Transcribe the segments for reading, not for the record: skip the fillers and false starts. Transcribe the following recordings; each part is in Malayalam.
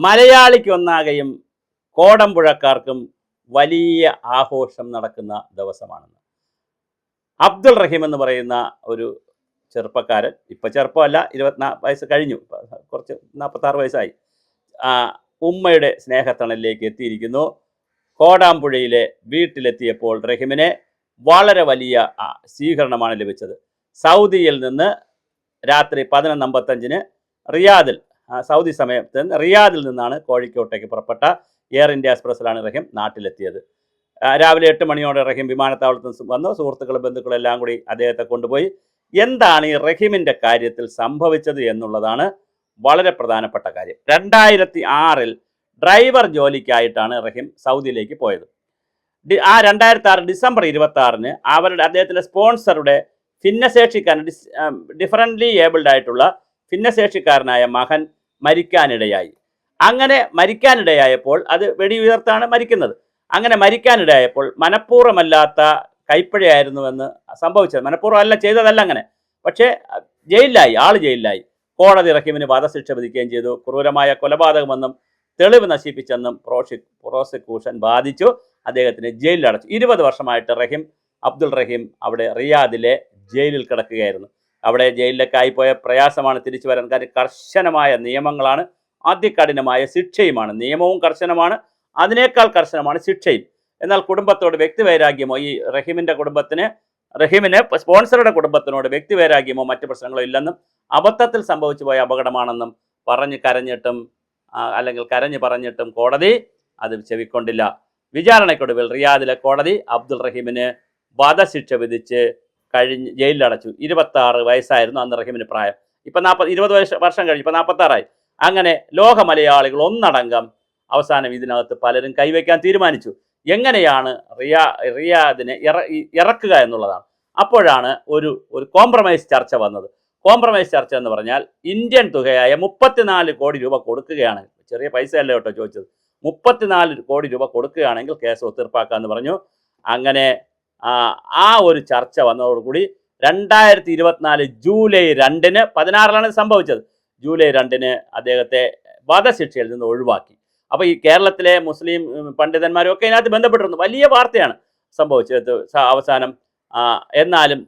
മലയാളിക്കൊന്നാകെയും കോടമ്പുഴക്കാർക്കും വലിയ ആഘോഷം നടക്കുന്ന ദിവസമാണെന്ന്. അബ്ദുൾ റഹീം എന്ന് പറയുന്ന ഒരു ചെറുപ്പക്കാരൻ, ഇപ്പം ചെറുപ്പമല്ല, 24 വയസ്സ് കഴിഞ്ഞു, കുറച്ച് 46 വയസ്സായി, ഉമ്മയുടെ സ്നേഹത്തണലിലേക്ക് എത്തിയിരിക്കുന്നു. കോടാമ്പുഴയിലെ വീട്ടിലെത്തിയപ്പോൾ റഹീമിനെ വളരെ വലിയ സ്വീകരണമാണ് ലഭിച്ചത്. സൗദിയിൽ നിന്ന് രാത്രി 11:55 റിയാദിൽ, സൗദി സമയത്ത് റിയാദിൽ നിന്നാണ് കോഴിക്കോട്ടേക്ക് പുറപ്പെട്ട എയർ ഇന്ത്യ എക്സ്പ്രസ്സിലാണ് റഹീം നാട്ടിലെത്തിയത്. രാവിലെ 8 മണിയോടെ റഹീം വിമാനത്താവളത്തിൽ വന്നു. സുഹൃത്തുക്കളും ബന്ധുക്കളും എല്ലാം കൂടി അദ്ദേഹത്തെ കൊണ്ടുപോയി. എന്താണ് ഈ റഹീമിൻ്റെ കാര്യത്തിൽ സംഭവിച്ചത് എന്നുള്ളതാണ് വളരെ പ്രധാനപ്പെട്ട കാര്യം. 2006 ഡ്രൈവർ ജോലിക്കായിട്ടാണ് റഹീം സൗദിയിലേക്ക് പോയത്. ആ 2006 ഡിസംബർ 26 അദ്ദേഹത്തിൻ്റെ സ്പോൺസറുടെ ഭിന്നശേഷിക്കാരൻ, ഡിഫറൻ്റ്ലി ഏബിൾഡ് ആയിട്ടുള്ള ഭിന്നശേഷിക്കാരനായ മകൻ മരിക്കാനിടയായി. അങ്ങനെ മരിക്കാനിടയായപ്പോൾ, അത് വെടിയുതിർത്താണ് മരിക്കുന്നത്, അങ്ങനെ മരിക്കാനിടയായപ്പോൾ മനഃപൂർവ്വമല്ലാത്ത കൈപ്പിഴയായിരുന്നുവെന്ന് സംഭവിച്ചത്. മനഃപൂർവ്വം അല്ല, ചെയ്തതല്ല അങ്ങനെ. പക്ഷേ ജയിലിലായി, ജയിലിലായി. കോടതി റഹീമിന് വധശിക്ഷ വിധിക്കുകയും ചെയ്തു. ക്രൂരമായ കൊലപാതകമെന്നും തെളിവ് നശിപ്പിച്ചെന്നും പ്രോസിക്യൂഷൻ ബാധിച്ചു. അദ്ദേഹത്തിന് ജയിലിലടച്ചു. 20 വർഷമായിട്ട് അബ്ദുൾ റഹീം അവിടെ റിയാദിലെ ജയിലിൽ കിടക്കുകയായിരുന്നു. അവിടെ ജയിലിലൊക്കെ ആയിപ്പോയ പ്രയാസമാണ് തിരിച്ചു വരാൻ. കാര്യം കർശനമായ നിയമങ്ങളാണ്, അതികഠിനമായ ശിക്ഷയുമാണ്. നിയമവും കർശനമാണ്, അതിനേക്കാൾ കർശനമാണ് ശിക്ഷയും. എന്നാൽ കുടുംബത്തോട് വ്യക്തിവൈരാഗ്യമോ, ഈ റഹീമിന് സ്പോൺസറുടെ കുടുംബത്തിനോട് വ്യക്തിവൈരാഗ്യമോ മറ്റു പ്രശ്നങ്ങളോ ഇല്ലെന്നും അബദ്ധത്തിൽ സംഭവിച്ചു പോയ അപകടമാണെന്നും കരഞ്ഞു പറഞ്ഞിട്ടും കോടതി അത് ചെവിക്കൊണ്ടില്ല. വിചാരണയ്ക്കൊടുവിൽ റിയാദിലെ കോടതി അബ്ദുൾ റഹീമിന് വധശിക്ഷ വിധിച്ച് ജയിലിലടച്ചു. 26 വയസ്സായിരുന്നു അന്ന് റഹീമിന് പ്രായം. ഇപ്പം 20 വർഷം കഴിഞ്ഞു, ഇപ്പം 46ആയി. അങ്ങനെ ലോക മലയാളികൾ ഒന്നടങ്കം അവസാനം ഇതിനകത്ത് പലരും കൈവയ്ക്കാൻ തീരുമാനിച്ചു. എങ്ങനെയാണ് റിയാദിനെ ഇറക്കുക എന്നുള്ളതാണ്. അപ്പോഴാണ് ഒരു കോംപ്രമൈസ് ചർച്ച വന്നത്. കോംപ്രമൈസ് ചർച്ച എന്ന് പറഞ്ഞാൽ ഇന്ത്യൻ തുകയായ 34 കോടി രൂപ കൊടുക്കുകയാണെങ്കിൽ, ചെറിയ പൈസ അല്ല കേട്ടോ ചോദിച്ചത്, 34 കോടി രൂപ കൊടുക്കുകയാണെങ്കിൽ കേസ് ഒത്തീർപ്പാക്കാമെന്ന് പറഞ്ഞു. അങ്ങനെ ആ ഒരു ചർച്ച വന്നതോടുകൂടി 2024 ജൂലൈ 2 16 സംഭവിച്ചത്. ജൂലൈ 2 അദ്ദേഹത്തെ വധശിക്ഷയിൽ നിന്ന് ഒഴിവാക്കി. അപ്പോൾ ഈ കേരളത്തിലെ മുസ്ലിം പണ്ഡിതന്മാരും ഒക്കെ ഇതിനകത്ത് ബന്ധപ്പെട്ടിരുന്നു. വലിയ വാർത്തയാണ് സംഭവിച്ചത് അവസാനം. എന്നാലും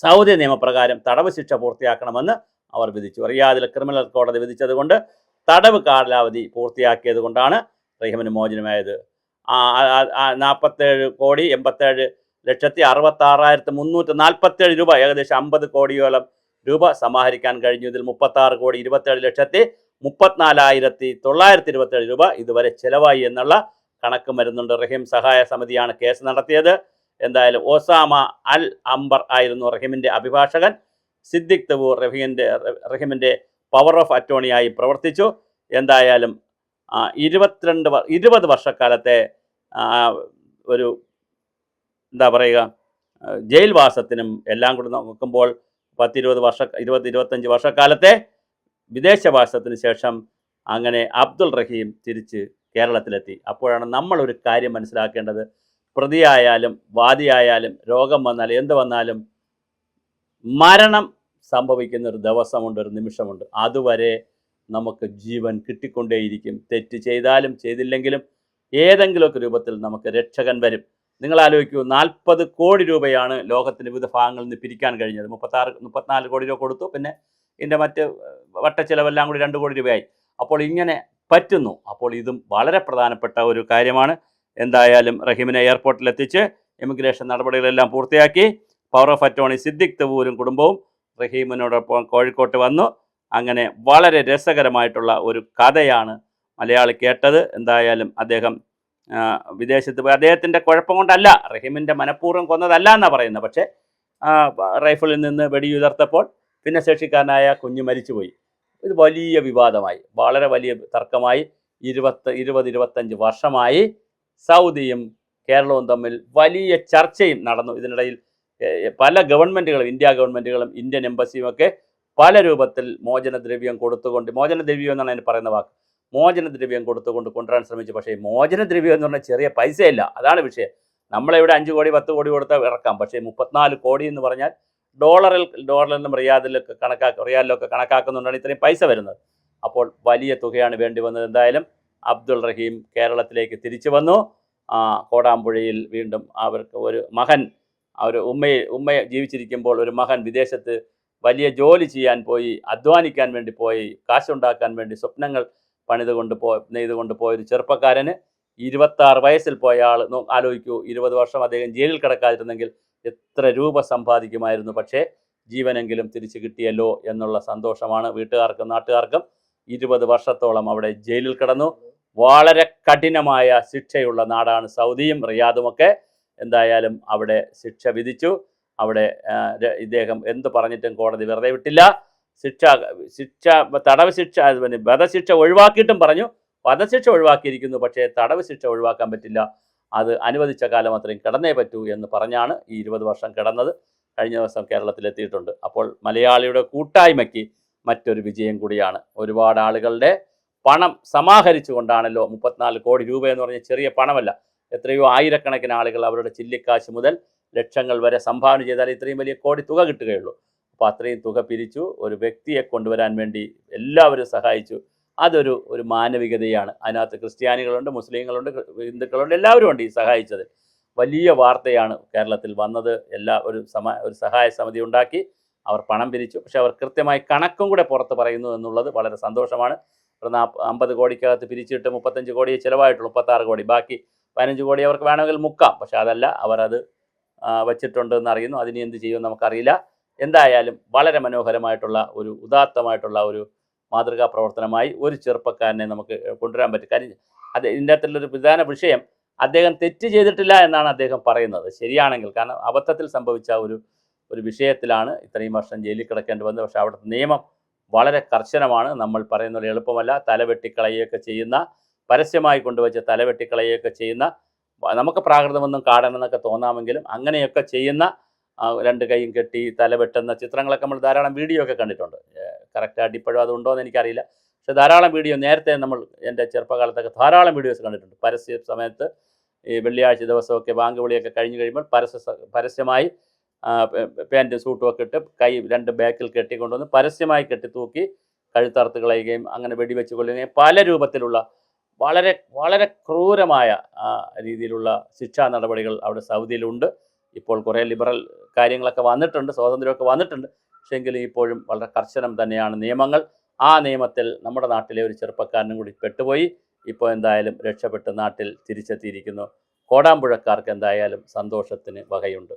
സൗദി നിയമപ്രകാരം തടവ് ശിക്ഷ പൂർത്തിയാക്കണമെന്ന് അവർ വിധിച്ചു. റിയാദിലെ ക്രിമിനൽ കോടതി വിധിച്ചതുകൊണ്ട് തടവ് കാലാവധി പൂർത്തിയാക്കിയത് കൊണ്ടാണ് റഹീമിന് മോചനമായത്. 47,87,66,347 രൂപ, ഏകദേശം 50 കോടിയോളം രൂപ സമാഹരിക്കാൻ കഴിഞ്ഞു. ഇതിൽ 36,27,34,927 രൂപ ഇതുവരെ ചെലവായി എന്നുള്ള കണക്ക് വരുന്നുണ്ട്. റഹീം സഹായ സമിതിയാണ് കേസ് നടത്തിയത്. എന്തായാലും ഒസാമ അൽ അംബർ ആയിരുന്നു റഹീമിൻ്റെ അഭിഭാഷകൻ. സിദ്ദിഖ് തവൂർ റഹീമിൻ്റെ പവർ ഓഫ് അറ്റോർണിയായി പ്രവർത്തിച്ചു. എന്തായാലും 20 വർഷക്കാലത്തെ ഒരു ജയിൽവാസത്തിനും എല്ലാം കൂടി നോക്കുമ്പോൾ 25 വർഷക്കാലത്തെ വിദേശവാസത്തിന് ശേഷം അങ്ങനെ അബ്ദുൾ റഹീം തിരിച്ച് കേരളത്തിലെത്തി. അപ്പോഴാണ് നമ്മളൊരു കാര്യം മനസ്സിലാക്കേണ്ടത്. പ്രതിയായാലും വാദിയായാലും രോഗം വന്നാലും എന്ത് വന്നാലും മരണം സംഭവിക്കുന്ന ഒരു ദിവസമുണ്ട്, ഒരു നിമിഷമുണ്ട്. അതുവരെ നമുക്ക് ജീവൻ കിട്ടിക്കൊണ്ടേയിരിക്കും. തെറ്റ് ചെയ്താലും ചെയ്തില്ലെങ്കിലും ഏതെങ്കിലുമൊക്കെ രൂപത്തിൽ നമുക്ക് രക്ഷകൻ വരും. നിങ്ങൾ ആലോചിക്കൂ, 40 കോടി രൂപയാണ് ലോകത്തിൻ്റെ വിവിധ ഭാഗങ്ങളിൽ നിന്ന് പിരിക്കാൻ കഴിഞ്ഞത്. 34 കോടി രൂപ കൊടുത്തു, പിന്നെ ഇതിൻ്റെ മറ്റ് വട്ടച്ചിലവെല്ലാം കൂടി 2 കോടി രൂപയായി. അപ്പോൾ ഇങ്ങനെ പറ്റുന്നു. അപ്പോൾ ഇതും വളരെ പ്രധാനപ്പെട്ട ഒരു കാര്യമാണ്. എന്തായാലും റഹീമിനെ എയർപോർട്ടിലെത്തിച്ച് ഇമിഗ്രേഷൻ നടപടികളെല്ലാം പൂർത്തിയാക്കി. പവർ ഓഫ് അറ്റോർണി സിദ്ദിഖ് തവൂരും കുടുംബവും റഹീമിനോടൊപ്പം കോഴിക്കോട്ട് വന്നു. അങ്ങനെ വളരെ രസകരമായിട്ടുള്ള ഒരു കഥയാണ് മലയാളി കേട്ടത്. എന്തായാലും അദ്ദേഹം വിദേശത്ത് പോയി. അദ്ദേഹത്തിൻ്റെ കുഴപ്പം കൊണ്ടല്ല, റഹീമിൻ്റെ മനഃപൂർവ്വം കൊന്നതല്ല എന്നാണ് പറയുന്നത്. പക്ഷേ റൈഫിളിൽ നിന്ന് വെടിയുതിർത്തപ്പോൾ ഭിന്നശേഷിക്കാരനായ കുഞ്ഞ് മരിച്ചുപോയി. ഇത് വലിയ വിവാദമായി, വളരെ വലിയ തർക്കമായി. 20-25 വർഷമായി സൗദിയും കേരളവും തമ്മിൽ വലിയ ചർച്ചയും നടന്നു. ഇതിനിടയിൽ പല ഗവൺമെൻറ്റുകളും, ഇന്ത്യ ഗവൺമെൻറ്റുകളും ഇന്ത്യൻ എംബസിയും ഒക്കെ പല രൂപത്തിൽ മോചനദ്രവ്യം കൊടുത്തുകൊണ്ട്, മോചനദ്രവ്യം എന്നാണ് അതിന് പറയുന്ന വാക്ക്, മോചനദ്രവ്യം കൊടുത്തുകൊണ്ട് കൊണ്ടുവരാൻ ശ്രമിച്ചു. പക്ഷേ മോചനദ്രവ്യം എന്ന് പറഞ്ഞാൽ ചെറിയ പൈസയല്ല, അതാണ് വിഷയം. നമ്മളിവിടെ 5 കോടി 10 കോടി കൊടുത്താൽ ഇറക്കാം. പക്ഷേ 34 കോടി എന്ന് പറഞ്ഞാൽ ഡോളറിലും റിയാലിലൊക്കെ കണക്കാക്കുന്നുണ്ടാണ് ഇത്രയും പൈസ വരുന്നത്. അപ്പോൾ വലിയ തുകയാണ് വേണ്ടി വന്നത്. എന്തായാലും അബ്ദുൾ റഹീം കേരളത്തിലേക്ക് തിരിച്ചു വന്നു. കോടാമ്പുഴയിൽ വീണ്ടും അവർക്ക് ഒരു മകൻ, അവർ ഉമ്മയെ ജീവിച്ചിരിക്കുമ്പോൾ ഒരു മകൻ വിദേശത്ത് വലിയ ജോലി ചെയ്യാൻ പോയി, അധ്വാനിക്കാൻ വേണ്ടി പോയി, കാശുണ്ടാക്കാൻ വേണ്ടി സ്വപ്നങ്ങൾ നെയ്തുകൊണ്ട് പോയൊരു ചെറുപ്പക്കാരന് 26 വയസ്സിൽ പോയ ആൾ ആലോചിക്കൂ, 20 വർഷം അദ്ദേഹം ജയിലിൽ കിടക്കാതിരുന്നെങ്കിൽ എത്ര രൂപ സമ്പാദിക്കുമായിരുന്നു. പക്ഷേ ജീവനെങ്കിലും തിരിച്ചു കിട്ടിയല്ലോ എന്നുള്ള സന്തോഷമാണ് വീട്ടുകാർക്കും നാട്ടുകാർക്കും. 20 വർഷത്തോളം അവിടെ ജയിലിൽ കിടന്നു. വളരെ കഠിനമായ ശിക്ഷയുള്ള നാടാണ് സൗദിയും റിയാദുമൊക്കെ. എന്തായാലും അവിടെ ശിക്ഷ വിധിച്ചു. അവിടെ ഇദ്ദേഹം എന്ത് പറഞ്ഞിട്ടും കോടതി വെറുതെ വിട്ടില്ല. തടവ് ശിക്ഷ, വധശിക്ഷ ഒഴിവാക്കിയിട്ടും പറഞ്ഞു വധശിക്ഷ ഒഴിവാക്കിയിരിക്കുന്നു, പക്ഷേ തടവ് ശിക്ഷ ഒഴിവാക്കാൻ പറ്റില്ല, അത് അനുവദിച്ച കാലം അത്രയും കിടന്നേ പറ്റൂ എന്ന് പറഞ്ഞാണ് ഈ 20 വർഷം കിടന്നത്. കഴിഞ്ഞ ദിവസം കേരളത്തിലെത്തിയിട്ടുണ്ട്. അപ്പോൾ മലയാളിയുടെ കൂട്ടായ്മയ്ക്ക് മറ്റൊരു വിജയം കൂടിയാണ്. ഒരുപാട് ആളുകളുടെ പണം സമാഹരിച്ചുകൊണ്ടാണല്ലോ 34 കോടി രൂപ എന്ന് പറഞ്ഞ ചെറിയ പണമല്ല. എത്രയോ ആയിരക്കണക്കിന് ആളുകൾ അവരുടെ ചില്ലിക്കാശ് മുതൽ ലക്ഷങ്ങൾ വരെ സംഭാവന ചെയ്താൽ ഇത്രയും വലിയ കോടി തുക കിട്ടുകയുള്ളൂ. അപ്പോൾ അത്രയും തുക പിരിച്ചു ഒരു വ്യക്തിയെ കൊണ്ടുവരാൻ വേണ്ടി എല്ലാവരും സഹായിച്ചു. അതൊരു മാനവികതയാണ്. അതിനകത്ത് ക്രിസ്ത്യാനികളുണ്ട്, മുസ്ലിങ്ങളുണ്ട്, ഹിന്ദുക്കളുണ്ട്, എല്ലാവരും ഉണ്ട് ഈ സഹായിച്ചത്. വലിയ വാർത്തയാണ് കേരളത്തിൽ വന്നത്. ഒരു സഹായ സമിതി ഉണ്ടാക്കി അവർ പണം പിരിച്ചു. പക്ഷെ അവർ കൃത്യമായി കണക്കും കൂടെ പുറത്ത് പറയുന്നു എന്നുള്ളത് വളരെ സന്തോഷമാണ്. 50 കോടിക്കകത്ത് പിരിച്ചിട്ട് 35 കോടിയെ ചിലവായിട്ടുള്ളൂ, 36 കോടി, ബാക്കി 15 കോടി അവർക്ക് വേണമെങ്കിൽ മുക്കാം. പക്ഷെ അതല്ല, അവരത് വച്ചിട്ടുണ്ടെന്ന് അറിയുന്നു. അതിന് എന്ത് ചെയ്യുമെന്ന് നമുക്കറിയില്ല. എന്തായാലും വളരെ മനോഹരമായിട്ടുള്ള ഒരു ഉദാത്തമായിട്ടുള്ള ഒരു മാതൃകാ പ്രവർത്തനമായി ഒരു ചെറുപ്പക്കാരനെ നമുക്ക് കൊണ്ടുവരാൻ പറ്റും. കാര്യം ഇതിൻ്റെ അകത്തുള്ളൊരു പ്രധാന വിഷയം, അദ്ദേഹം തെറ്റ് ചെയ്തിട്ടില്ല എന്നാണ് അദ്ദേഹം പറയുന്നത്. ശരിയാണെങ്കിൽ, കാരണം അബദ്ധത്തിൽ സംഭവിച്ച ഒരു വിഷയത്തിലാണ് ഇത്രയും വർഷം ജയിലിൽ കിടക്കേണ്ടി വന്നത്. പക്ഷേ അവിടുത്തെ നിയമം വളരെ കർശനമാണ്. നമ്മൾ പറയുന്നത് എളുപ്പമല്ല. തലവെട്ടിക്കളയുകയൊക്കെ ചെയ്യുന്ന, പരസ്യമായി കൊണ്ടുവച്ച് തലവെട്ടിക്കളയുകയൊക്കെ ചെയ്യുന്ന, നമുക്ക് പ്രാകൃതമൊന്നും കാടണമെന്നൊക്കെ തോന്നാമെങ്കിലും അങ്ങനെയൊക്കെ ചെയ്യുന്ന, 2 കൈയും കെട്ടി തലവെട്ടുന്ന ചിത്രങ്ങളൊക്കെ നമ്മൾ ധാരാളം വീഡിയോ ഒക്കെ കണ്ടിട്ടുണ്ട്. കറക്റ്റായിട്ട് ഇപ്പോഴും അതുണ്ടോ എന്ന് എനിക്കറിയില്ല. പക്ഷെ ധാരാളം വീഡിയോ നേരത്തെ എൻ്റെ ചെറുപ്പകാലത്തൊക്കെ ധാരാളം വീഡിയോസ് കണ്ടിട്ടുണ്ട്. പരസ്യ സമയത്ത് ഈ വെള്ളിയാഴ്ച ദിവസമൊക്കെ ബാങ്ക് വിളിയൊക്കെ കഴിഞ്ഞ് കഴിയുമ്പോൾ പരസ്യമായി പാൻറ്റും സൂട്ടും ഒക്കെ ഇട്ട് കൈ 2 ബാക്കിൽ കെട്ടിക്കൊണ്ടുവന്ന് പരസ്യമായി കെട്ടി തൂക്കി കഴുത്തറുത്ത് കളയുകയും അങ്ങനെ വെടിവെച്ച് കൊല്ലുകയും പല രൂപത്തിലുള്ള വളരെ വളരെ ക്രൂരമായ രീതിയിലുള്ള ശിക്ഷാ നടപടികൾ അവിടെ സൗദിയിലുണ്ട്. ഇപ്പോൾ കുറേ ലിബറൽ കാര്യങ്ങളൊക്കെ വന്നിട്ടുണ്ട്, സ്വാതന്ത്ര്യമൊക്കെ വന്നിട്ടുണ്ട്. പക്ഷേങ്കിലും ഇപ്പോഴും വളരെ കർശനം തന്നെയാണ് നിയമങ്ങൾ. ആ നിയമത്തിൽ നമ്മുടെ നാട്ടിലെ ഒരു ചെറുപ്പക്കാരനും കൂടി പെട്ടുപോയി. ഇപ്പോൾ എന്തായാലും രക്ഷപ്പെട്ട് നാട്ടിൽ തിരിച്ചെത്തിയിരിക്കുന്നു. കോടാമ്പുഴക്കാർക്ക് എന്തായാലും സന്തോഷത്തിന് വകയുണ്ട്.